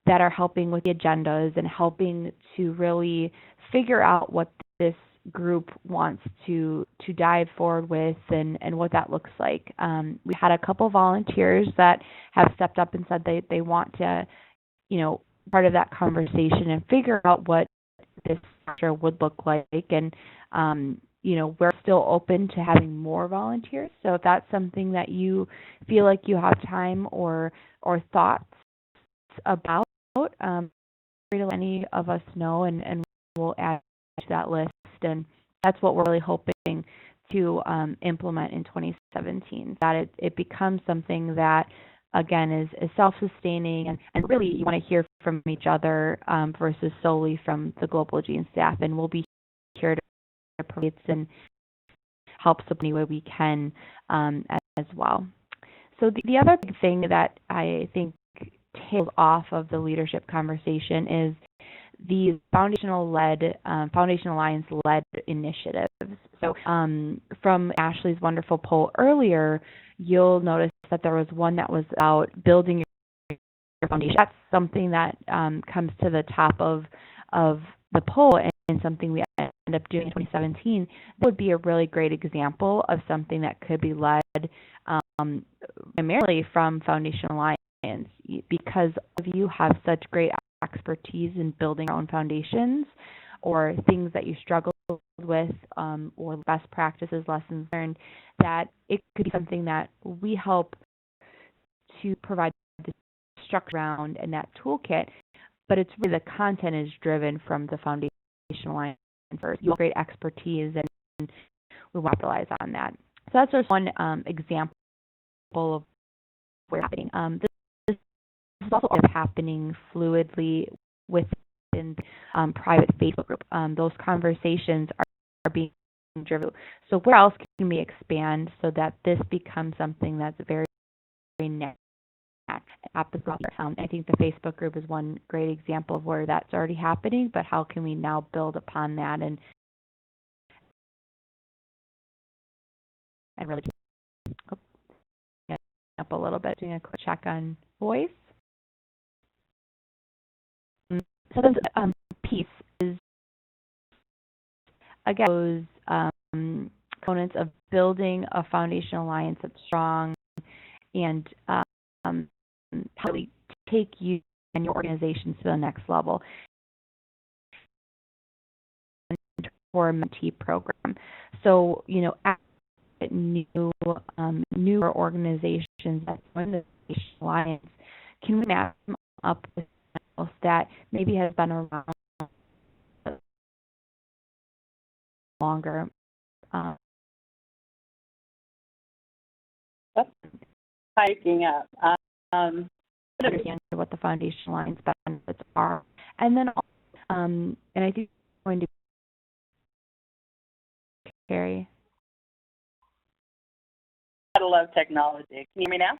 that are helping with the agendas and helping to really figure out what this group wants to dive forward with and what that looks like. We had a couple volunteers that have stepped up and said they want to, part of that conversation and figure out what this structure would look like. And, we're still open to having more volunteers. So if that's something that you feel like you have time or thoughts about, free to let any of us know, and we'll add to that list. And that's what we're really hoping to implement in 2017, that it becomes something that, again, is self-sustaining, and really you want to hear from each other versus solely from the Global Gene staff. And we'll be here to provide and help support any way we can as well. So the other big thing that I think tails off of the leadership conversation is the Foundation Alliance-led initiatives. So from Ashley's wonderful poll earlier, you'll notice that there was one that was about building your foundation. That's something that comes to the top of the poll, and something we end up doing in 2017. That would be a really great example of something that could be led primarily from Foundation Alliance, because all of you have such great expertise in building your own foundations, or things that you struggle with, or best practices, lessons learned, that it could be something that we help to provide the structure around and that toolkit, but it's really the content is driven from the Foundation Alliance first. You have great expertise, and we want to capitalize on that. So that's just one example of where it's happening. This is also happening fluidly within private Facebook group. Those conversations are being driven. So where else can we expand so that this becomes something that's very, very natural at the group? I think the Facebook group is one great example of where that's already happening, but how can we now build upon that and really up a little bit, doing a quick check on voice. So this piece is, again, those components of building a Foundation Alliance that's strong and how we take you and your organizations to the next level. For a mentee program. So, at newer organizations that join the Foundation Alliance, can we map them up with else that maybe has been around longer? Hiking up. Understand what the Foundation Alliance benefits are, and then, and I think we're going to Carrie. I love technology. Can you hear me now?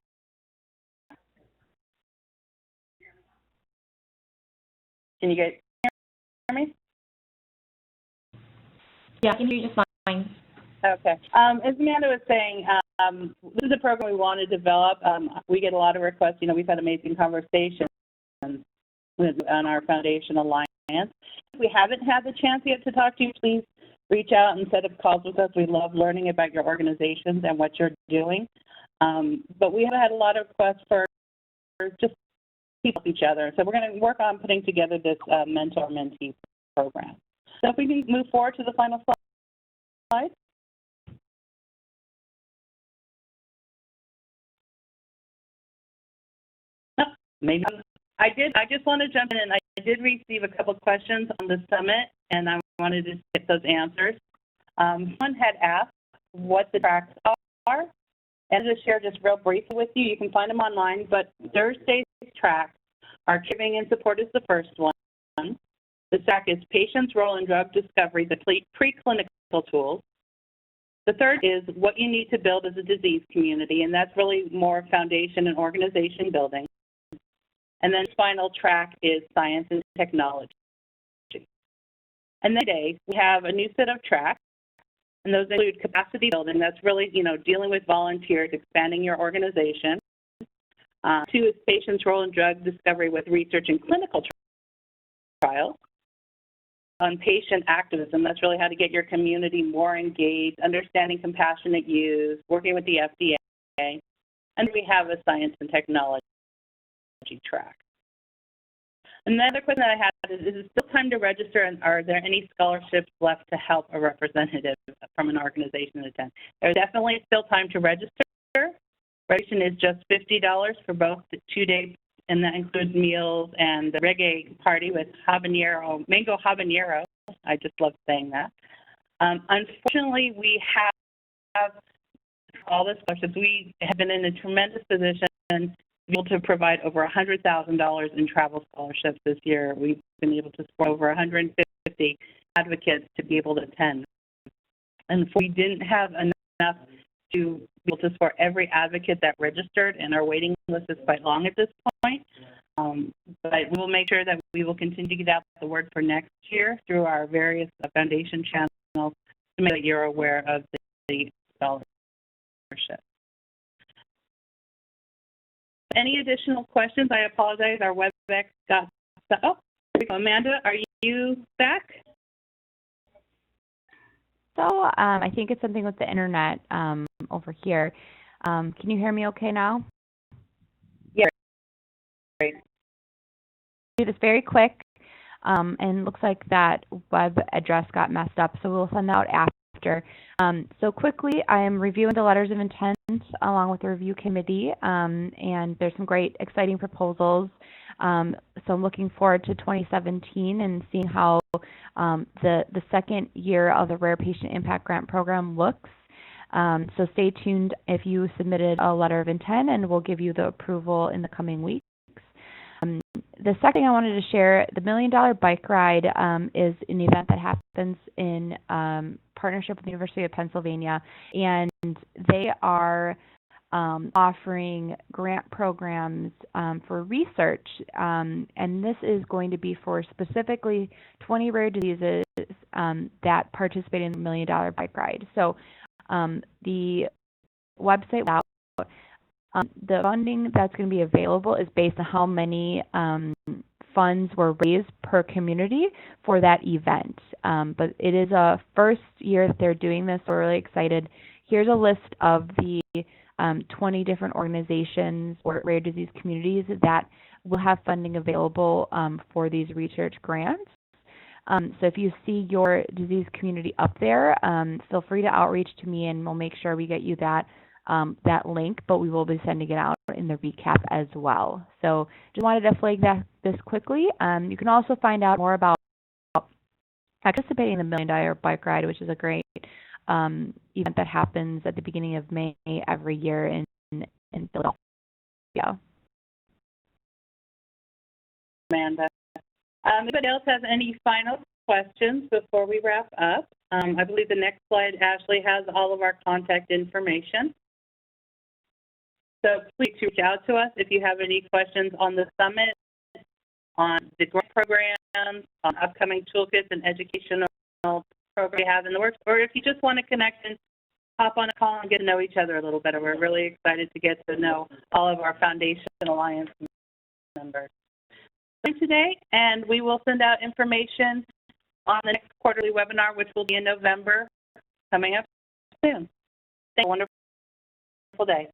Can you guys hear me? Yeah, I can hear you just fine. Okay. As Amanda was saying, this is a program we want to develop. We get a lot of requests. We've had amazing conversations on our Foundation Alliance. If we haven't had the chance yet to talk to you, please reach out and set up calls with us. We love learning about your organizations and what you're doing. But we have had a lot of requests for just people each other. So we're going to work on putting together this mentor-mentee program. So if we can move forward to the final slide. Maybe I just want to jump in, and I did receive a couple of questions on the summit, and I wanted to get those answers. Someone had asked what the tracks are, and to share just real briefly with you. You can find them online, but Thursday's tracks are Caregiving and Support is the first one. The track is Patients' Role in Drug Discovery, the preclinical tools. The third is What You Need to Build as a Disease Community, and that's really more foundation and organization building. And then the final track is Science and Technology. And then today, we have a new set of tracks, and those include capacity building. That's really, dealing with volunteers, expanding your organization. 2 is Patients' Role in Drug Discovery with Research and Clinical Trials. On patient activism, that's really how to get your community more engaged, understanding compassionate use, working with the FDA. And we have a Science and Technology track. Another question that I had is it still time to register, and are there any scholarships left to help a representative from an organization attend? There's definitely still time to register. Registration is just $50 for both the 2-day and that includes meals and the reggae party with mango habanero. I just love saying that. Unfortunately, we have all the scholarships. We have been in a tremendous position to be able to provide over $100,000 in travel scholarships this year. We've been able to support over 150 advocates to be able to attend. And we didn't have enough to be able to support every advocate that registered, and our waiting list is quite long at this point. But we'll make sure that we will continue to get out the word for next year through our various foundation channels to make sure that you're aware of the scholarship. Any additional questions? I apologize. Our WebEx got stuck. Oh, there we go. Amanda, are you back? So I think it's something with the internet over here. Can you hear me okay now? Yeah. Great. Do this very quick, and looks like that web address got messed up, so we'll send that out after. So quickly, I am reviewing the letters of intent along with the review committee, and there's some great, exciting proposals. So I'm looking forward to 2017 and seeing how the second year of the Rare Patient Impact Grant Program looks. So stay tuned if you submitted a letter of intent, and we'll give you the approval in the coming weeks. The second thing I wanted to share, the $1 Million Bike Ride is an event that happens in partnership with the University of Pennsylvania, and they are offering grant programs for research, and this is going to be for specifically 20 rare diseases that participate in the $1 Million Bike Ride. So the website out. The funding that's going to be available is based on how many funds were raised per community for that event. But it is a first year that they're doing this, so we're really excited. Here's a list of the 20 different organizations or rare disease communities that will have funding available for these research grants. So if you see your disease community up there, feel free to outreach to me, and we'll make sure we get you that link, but we will be sending it out in the recap as well. So just wanted to flag this quickly. You can also find out more about participating in the $1 Million Bike Ride, which is a great event that happens at the beginning of May every year in Philadelphia. Amanda. Anybody else have any final questions before we wrap up? I believe the next slide, Ashley, has all of our contact information. So please reach out to us if you have any questions on the summit, on the grant programs, on upcoming toolkits and educational programs we have in the works, or if you just want to connect and hop on a call and get to know each other a little better. We're really excited to get to know all of our Foundation Alliance members today, and we will send out information on the next quarterly webinar, which will be in November, coming up soon. Thank you. Wonderful day.